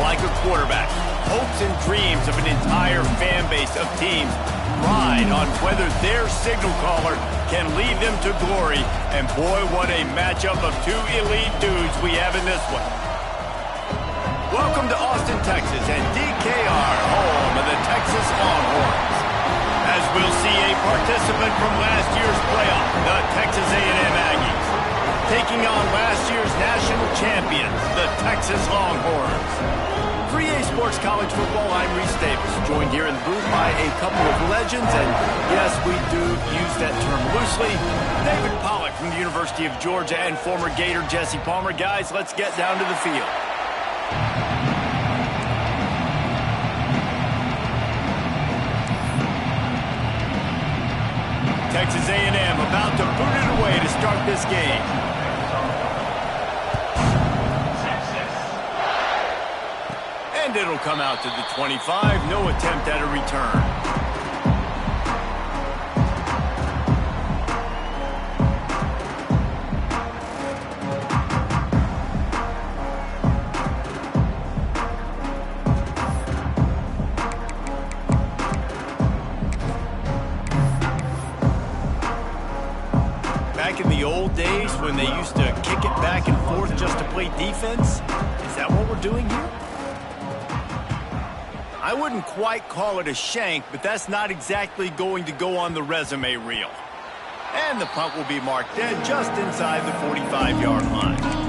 like a quarterback. Hopes and dreams of an entire fan base of teams ride on whether their signal caller can lead them to glory. And boy, what a matchup of two elite dudes we have in this one. Welcome to Austin, Texas, and DKR, home of the Texas Longhorns. As we'll see a participant from last year's playoff, the Texas A&M Aggies, taking on last year's national champions, the Texas Longhorns. For EA Sports College Football, I'm Reese Davis, joined here in the booth by a couple of legends, and yes, we do use that term loosely. David Pollack from the University of Georgia and former Gator Jesse Palmer. Guys, let's get down to the field. Texas A&M about to boot it away to start this game. And it'll come out to the 25. No attempt at a return. Back in the old days when they used to kick it back and forth just to play defense? Is that what we're doing here? I wouldn't quite call it a shank, but that's not exactly going to go on the resume reel. And the punt will be marked dead just inside the 45-yard line.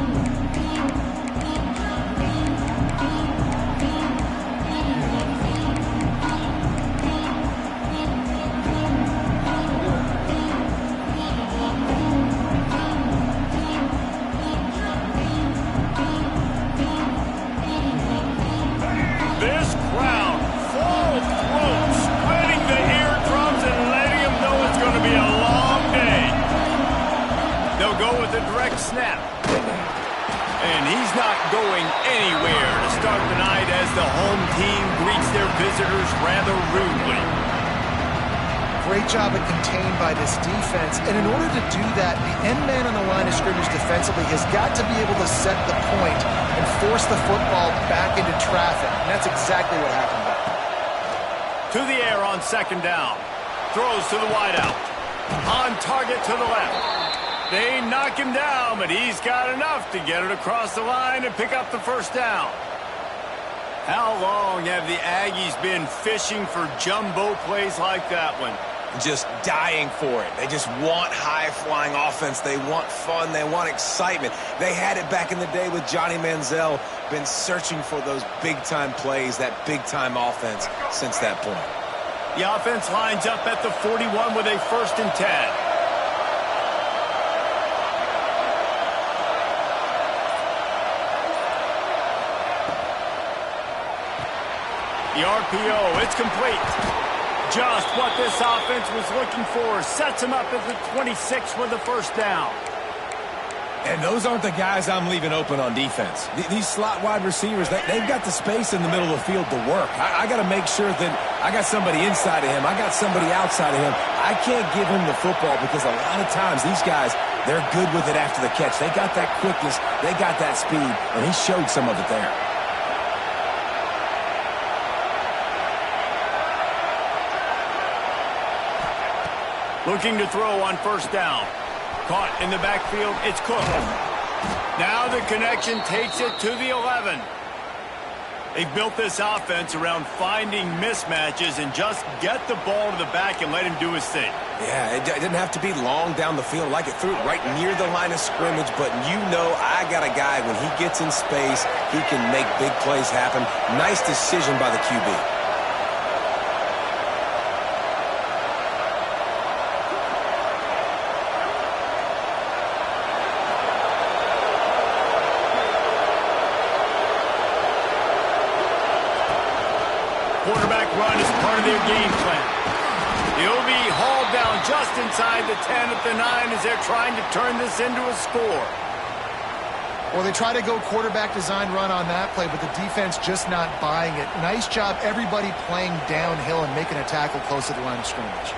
Snap. And he's not going anywhere to start the night as the home team greets their visitors rather rudely. Great job of contained by this defense. And in order to do that, the end man on the line of scrimmage defensively has got to be able to set the point and force the football back into traffic. And that's exactly what happened back there. To the air on second down. Throws to the wideout. On target to the left. They knock him down, but he's got enough to get it across the line and pick up the first down. How long have the Aggies been fishing for jumbo plays like that one? Just dying for it. They just want high-flying offense. They want fun. They want excitement. They had it back in the day with Johnny Manziel. Been searching for those big-time plays, that big-time offense since that point. The offense lines up at the 41 with a 1st and 10. The RPO, it's complete. Just what this offense was looking for. Sets him up at the 26 with the first down. And those aren't the guys I'm leaving open on defense. These slot wide receivers, they've got the space in the middle of the field to work. I got to make sure that I got somebody inside of him. I got somebody outside of him. I can't give him the football because a lot of times these guys, they're good with it after the catch. They got that quickness. They got that speed, and he showed some of it there. Looking to throw on first down. Caught in the backfield, it's Cook. Now the connection takes it to the 11. They've built this offense around finding mismatches and just get the ball to the back and let him do his thing. Yeah, it didn't have to be long down the field. Like it threw it right near the line of scrimmage, but you know I got a guy, when he gets in space, he can make big plays happen. Nice decision by the QB. Quarterback run is part of their game plan. He'll be hauled down just inside the 10 at the 9 as they're trying to turn this into a score. Well, they try to go quarterback design run on that play, but the defense just not buying it. Nice job, everybody playing downhill and making a tackle close to the line of scrimmage.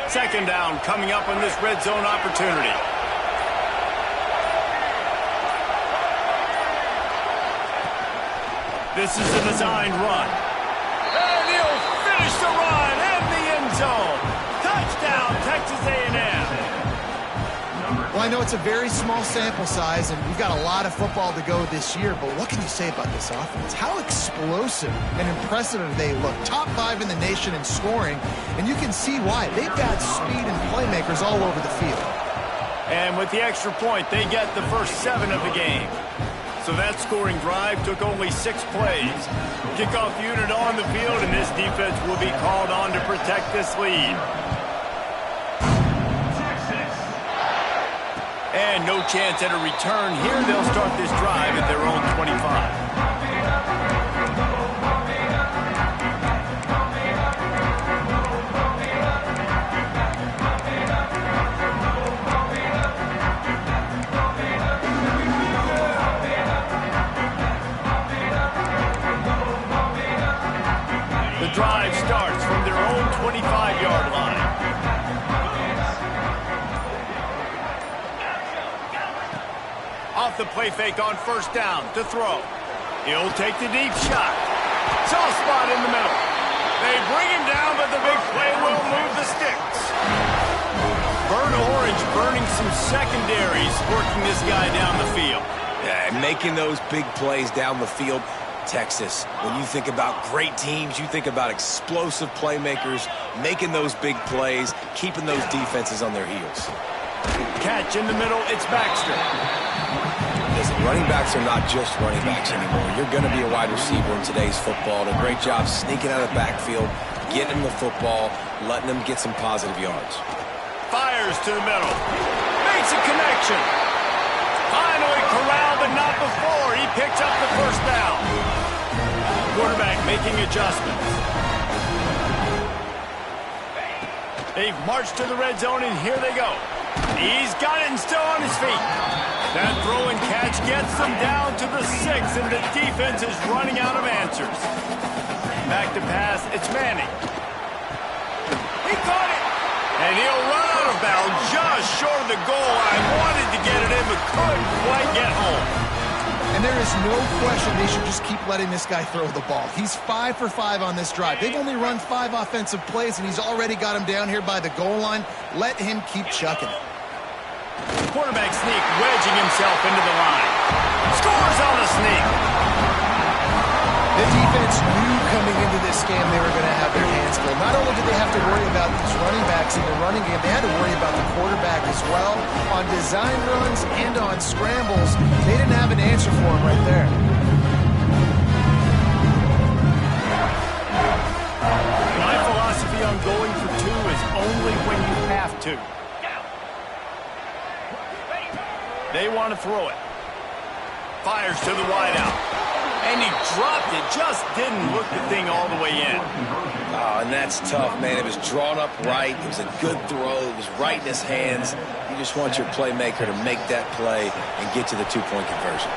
Second down coming up on this red zone opportunity. This is a designed run. And he'll finish the run in the end zone. Touchdown, Texas A&M. Well, I know it's a very small sample size, and we've got a lot of football to go this year, but what can you say about this offense? How explosive and impressive they look. Top 5 in the nation in scoring, and you can see why. They've got speed and playmakers all over the field. And with the extra point, they get the first 7 of the game. So that scoring drive took only 6 plays. Kickoff unit on the field, and this defense will be called on to protect this lead. And no chance at a return here. They'll start this drive at their own 25. The drive starts from their own 25-yard line. Off the play fake on first down to throw. He'll take the deep shot. Soft spot in the middle. They bring him down, but the big play will move the sticks. Burnt Orange burning some secondaries, working this guy down the field. Yeah, and making those big plays down the field. Texas, when you think about great teams, you think about explosive playmakers, making those big plays, keeping those defenses on their heels. Catch in the middle, it's Baxter. Listen, running backs are not just running backs anymore. You're going to be a wide receiver in today's football. And a great job sneaking out of the backfield, getting the football, letting them get some positive yards. Fires to the middle. Makes a connection. Finally corralled, but not before. He picks up the first down. Quarterback making adjustments. They've marched to the red zone, and here they go. He's got it and still on his feet. That throw and catch gets them down to the 6, and the defense is running out of answers. Back to pass, it's Manning. He caught it, and he'll run out of bounds just short of the goal line. Wanted to get it in, but couldn't quite get home. And there is no question they should just keep letting this guy throw the ball. He's 5 for 5 on this drive. They've only run 5 offensive plays, and he's already got him down here by the goal line. Let him keep chucking it. Quarterback sneak, wedging himself into the line. Scores on the sneak. The defense knew coming into this game they were going to have their hands full. Not only did they have to worry about these running backs in the running game, they had to worry about the quarterback as well. On design runs and on scrambles, they didn't have an answer for him right there. My philosophy on going for 2 is only when you have to. They want to throw it. Fires to the wideout. And he dropped it, just didn't look the thing all the way in. Oh, and that's tough, man. It was drawn up right. It was a good throw. It was right in his hands. You just want your playmaker to make that play and get to the 2-point conversion.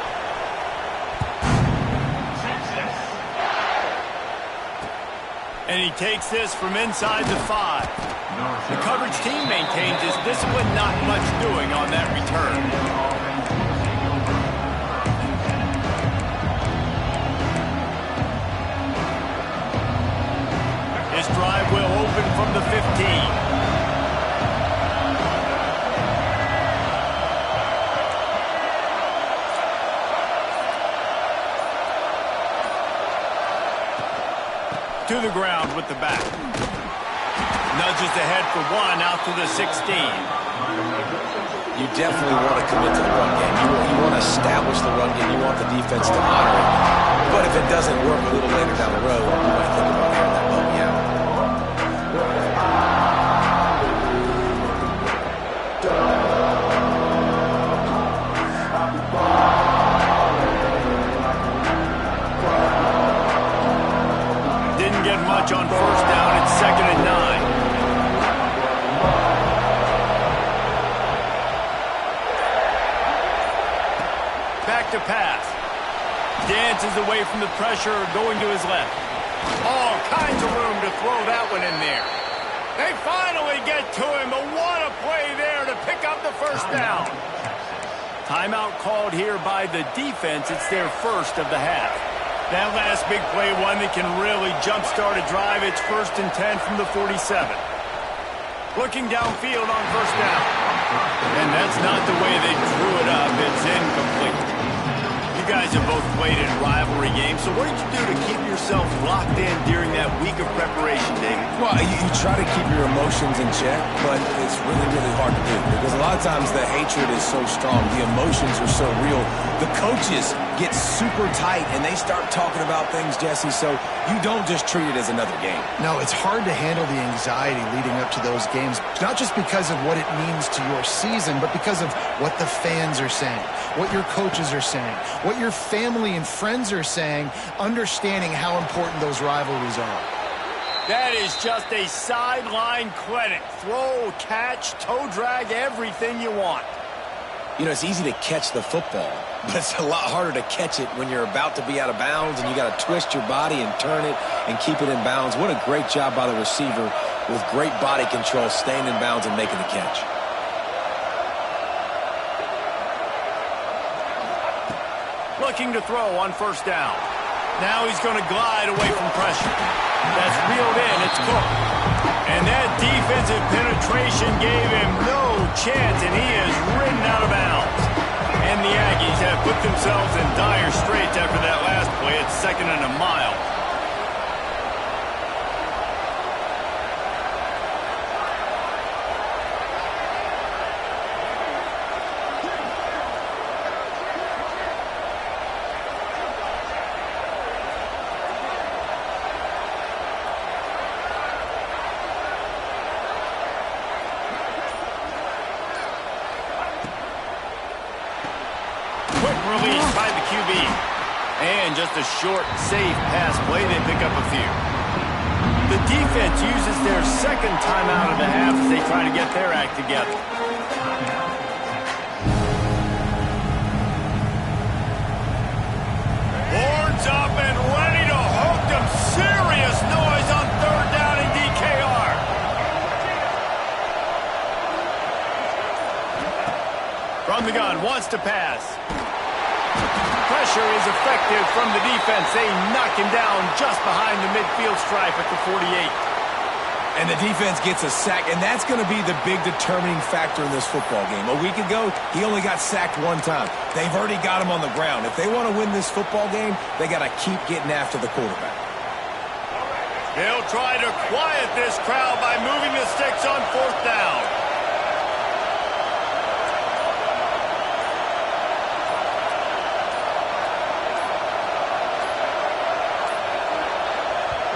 And he takes this from inside the 5. The coverage team maintains his discipline, not much doing on that return. This drive will open from the 15. To the ground with the back. Nudges ahead for 1 out to the 16. You definitely want to commit to the run game. You want to establish the run game. You want the defense to honor it. But if it doesn't work a little later down the road, you might think about airing that ball out. Didn't get much on first down. It's 2nd and 9. Back to pass. Dances away from the pressure, going to his left. All kinds of room to throw that one in there. They finally get to him, but what a play there to pick up the first down. Timeout called here by the defense. It's their first of the half. That last big play, one that can really jumpstart a drive. It's 1st and 10 from the 47. Looking downfield on first down. And that's not the way they drew it up. It's incomplete. You guys have both played in rivalry games, so what did you do to keep yourself locked in during that week of preparation, David? Well, you try to keep your emotions in check, but it's really, really hard to do because a lot of times the hatred is so strong. The emotions are so real. The coaches get super tight, and they start talking about things, Jesse, so you don't just treat it as another game. No, it's hard to handle the anxiety leading up to those games, not just because of what it means to your season, but because of what the fans are saying, what your coaches are saying, what your family and friends are saying, understanding how important those rivalries are. That is just a sideline clinic. Throw, catch, toe drag, everything you want. You know, it's easy to catch the football, but it's a lot harder to catch it when you're about to be out of bounds and you got to twist your body and turn it and keep it in bounds. What a great job by the receiver with great body control, staying in bounds and making the catch. Looking to throw on first down. Now he's going to glide away from pressure. That's reeled in. It's Cook. And that defensive penetration gave him no chance, and he is ridden out of bounds. And the Aggies have put themselves in dire straits after that last play. It's 2nd and a mile. Release by the QB. And just a short, safe pass play. They pick up a few. The defense uses their 2nd timeout of the half as they try to get their act together. Boards up and ready to hook them. Serious noise on 3rd down in DKR. From the gun, wants to pass. Pressure is effective from the defense. They knock him down just behind the midfield stripe at the 48. And the defense gets a sack, and that's going to be the big determining factor in this football game. A week ago, he only got sacked 1 time. They've already got him on the ground. If they want to win this football game, they got to keep getting after the quarterback. They'll try to quiet this crowd by moving the sticks on 4th down.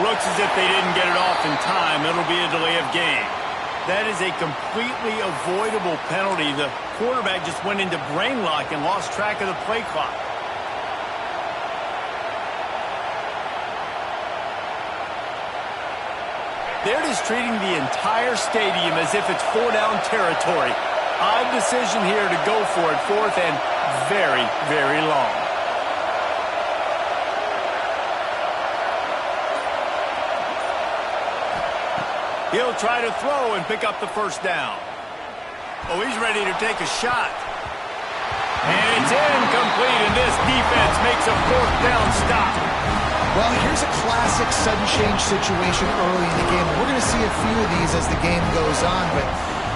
Looks as if they didn't get it off in time. It'll be a delay of game. That is a completely avoidable penalty. The quarterback just went into brain lock and lost track of the play clock. They're just treating the entire stadium as if it's 4-down territory. Odd decision here to go for it. 4th and very, very long. He'll try to throw and pick up the first down. Oh, he's ready to take a shot. And it's incomplete, and this defense makes a 4th down stop. Well, here's a classic sudden change situation early in the game. We're going to see a few of these as the game goes on, but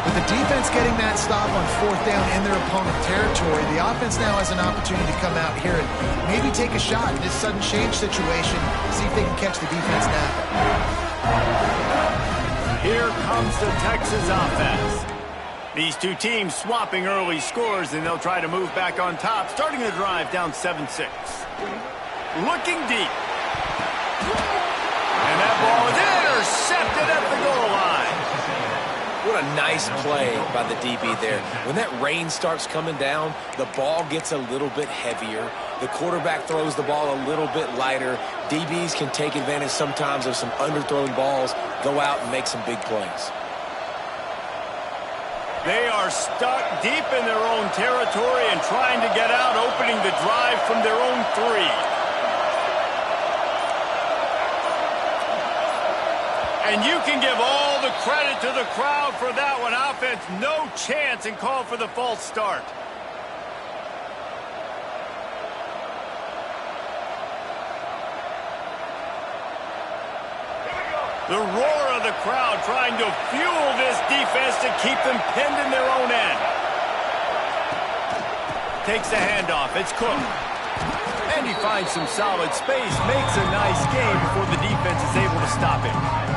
with the defense getting that stop on 4th down in their opponent territory, the offense now has an opportunity to come out here and maybe take a shot in this sudden change situation, see if they can catch the defense now. Here comes the Texas offense. These two teams swapping early scores, and they'll try to move back on top, starting the drive down 7-6. Looking deep. And that ball is intercepted at the goal line. What a nice play by the DB there. When that rain starts coming down, the ball gets a little bit heavier. The quarterback throws the ball a little bit lighter. DBs can take advantage sometimes of some underthrown balls, go out and make some big plays. They are stuck deep in their own territory and trying to get out, opening the drive from their own 3. And you can give all the the credit to the crowd for that one. Offense, no chance, and call for the false start. The roar of the crowd trying to fuel this defense to keep them pinned in their own end. Takes the handoff. It's Cook. And he finds some solid space. Makes a nice game before the defense is able to stop him.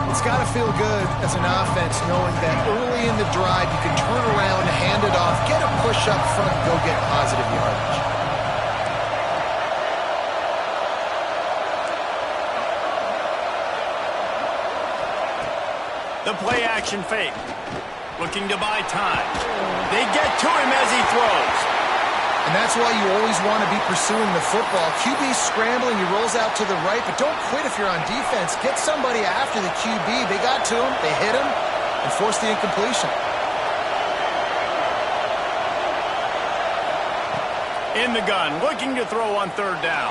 It's got to feel good as an offense knowing that early in the drive you can turn around, hand it off, get a push up front, and go get positive yardage. The play action fake. Looking to buy time. They get to him as he throws. And that's why you always want to be pursuing the football. QB's scrambling, he rolls out to the right, but don't quit if you're on defense. Get somebody after the QB. They got to him, they hit him, and forced the incompletion. In the gun, looking to throw on third down.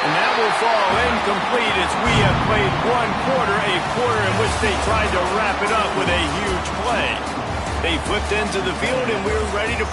And that will fall incomplete as we have played one quarter, a quarter in which they tried to wrap it up with a huge play. They flipped into the field and we're ready to play.